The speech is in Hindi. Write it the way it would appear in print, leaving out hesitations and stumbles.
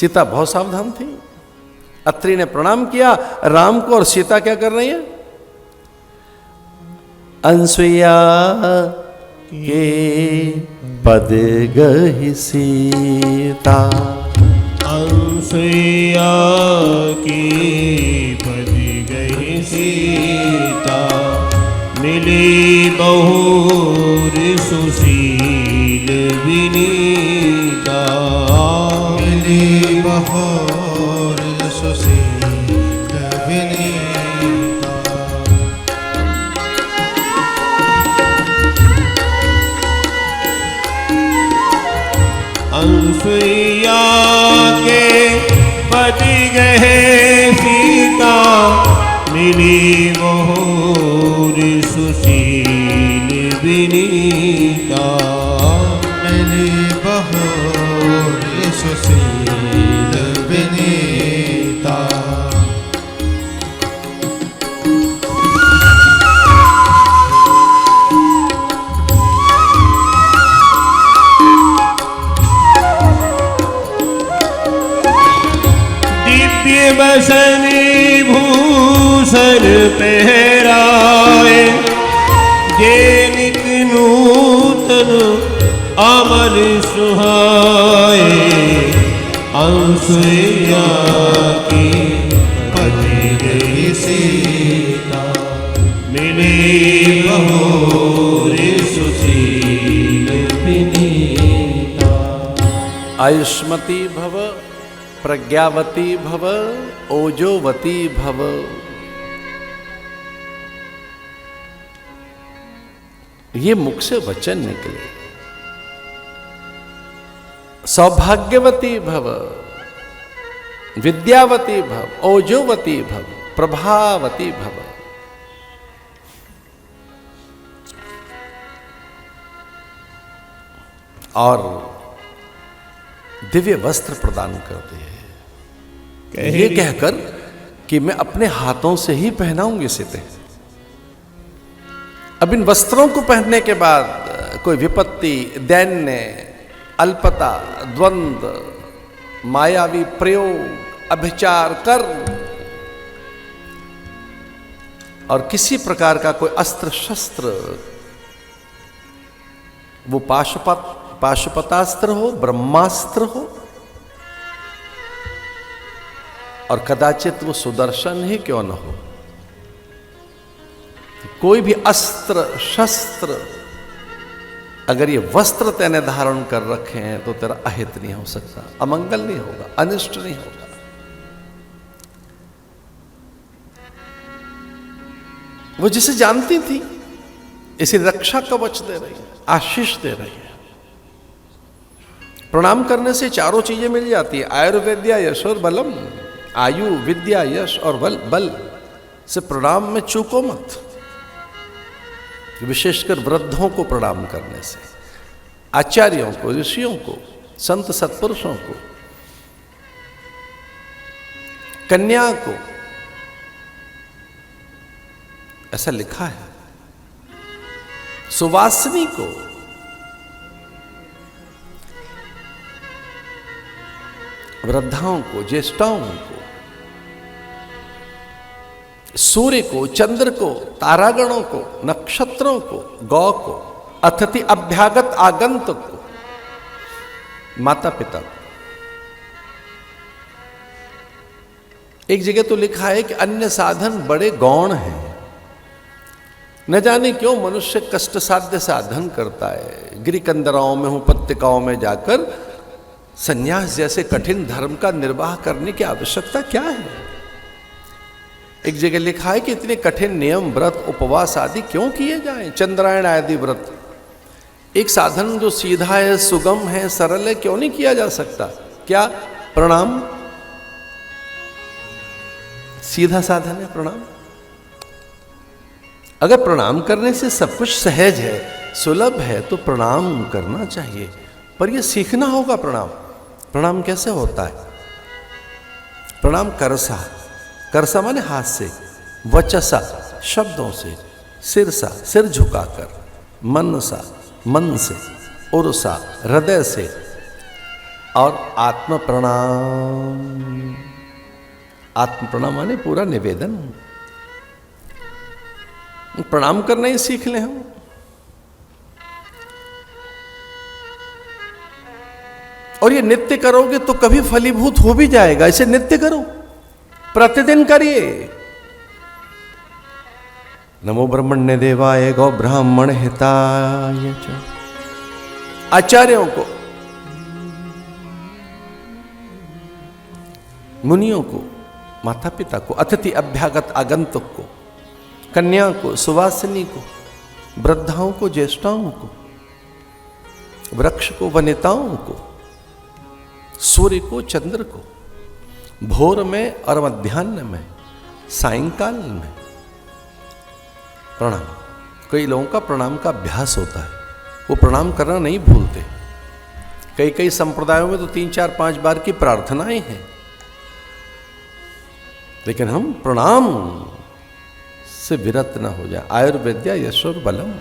सीता बहुत सावधान थी। अत्रि ने प्रणाम किया राम को, और सीता क्या कर रही है? अनसुईया के पद गहि सीता, अनसुईया की पद गहि सीता, मिली बहुर सुशील विनीता, मिली बहुर सुशील विनीता। अनसुईया के पति गए सीता, मिली बहुर सुशील विनीता, मिली बहुर सुशील विनीता। दिव्य बसनी भूषण पहराए, जे नित नूतन अमर सुहाए, अनसुईया की पति गई सीता, मिली बहुर सुशील विनीता। आयुष्मती भव, प्रज्ञावती भव, ओजोवती भव। ये मुख से वचन निकले। सौभाग्यवती भव, विद्यावती भव, ओजोवती भव, प्रभावती भव। और दिव्य वस्त्र प्रदान कर दिए, ये कहकर कि मैं अपने हाथों से ही पहनाऊंगी सीते। अब इन वस्त्रों को पहनने के बाद कोई विपत्ति, दैन्य, अल्पता, द्वंद्व, मायावी प्रयोग, अभिचार, कर्म और किसी प्रकार का कोई अस्त्र शस्त्र, वो पाशुपतास्त्र हो, ब्रह्मास्त्र हो, और कदाचित वो सुदर्शन ही क्यों न हो, कोई भी अस्त्र शस्त्र अगर ये वस्त्र तैने धारण कर रखे हैं तो तेरा अहित नहीं हो सकता, अमंगल नहीं होगा, अनिष्ट नहीं होगा। वो जिसे जानती थी इसे रक्षा कवच दे रही है, आशीष दे रही है। प्रणाम करने से चारों चीजें मिल जाती है, आयुर्वेद्या यश और बलम। आयु, विद्या, यश और बल से प्रणाम में चूको मत, विशेषकर वृद्धों को प्रणाम करने से, आचार्यों को, ऋषियों को, संत सत्पुरुषों को, कन्या को। ऐसा लिखा है, सुवासिनी को, वृद्धाओं को, ज्येष्ठाओं को, सूर्य को, चंद्र को, तारागणों को, नक्षत्रों को, गौ को, अतिथि अभ्यागत आगंतुक को, माता पिता को। एक जगह तो लिखा है कि अन्य साधन बड़े गौण हैं। न जाने क्यों मनुष्य कष्ट साध्य साधन करता है। गिरिकंदराओं में, उपत्यकाओं में जाकर संन्यास जैसे कठिन धर्म का निर्वाह करने की आवश्यकता क्या है? एक जगह लिखा है कि इतने कठिन नियम, व्रत, उपवास आदि क्यों किए जाएं? चंद्रायण आदि व्रत, एक साधन जो सीधा है, सुगम है, सरल है, क्यों नहीं किया जा सकता? क्या प्रणाम सीधा साधन है? प्रणाम, अगर प्रणाम करने से सब कुछ सहज है, सुलभ है, तो प्रणाम करना चाहिए। पर यह सीखना होगा। प्रणाम कैसे होता है? प्रणाम करसा, करसा माने हाथ से, वचसा शब्दों से, सिरसा सिर झुकाकर, मनसा मन से, उरसा हृदय से, और आत्म प्रणाम। आत्म प्रणाम माने पूरा निवेदन, प्रणाम करना ही सीख लें हम। और ये नित्य करोगे तो कभी फलीभूत हो भी जाएगा। इसे नित्य करो, प्रतिदिन करिए। नमो ब्रह्मण्य देवाय गौ ब्राह्मण हिताय च। आचार्यों को, मुनियों को, माता पिता को, अतिथि अभ्यागत आगंतुक को, कन्या को, सुवासिनी को, वृद्धाओं को, ज्येष्ठाओं को, वृक्ष को, वनिताओं को, सूर्य को, चंद्र को, भोर में और मध्याह्न में, सायंकाल में प्रणाम। कई लोगों का प्रणाम का अभ्यास होता है, वो प्रणाम करना नहीं भूलते। कई कई संप्रदायों में तो 3, 4, 5 बार की प्रार्थनाएं हैं, लेकिन हम प्रणाम से विरत न हो जाए। आयुर्वेद्या यशोर बलम।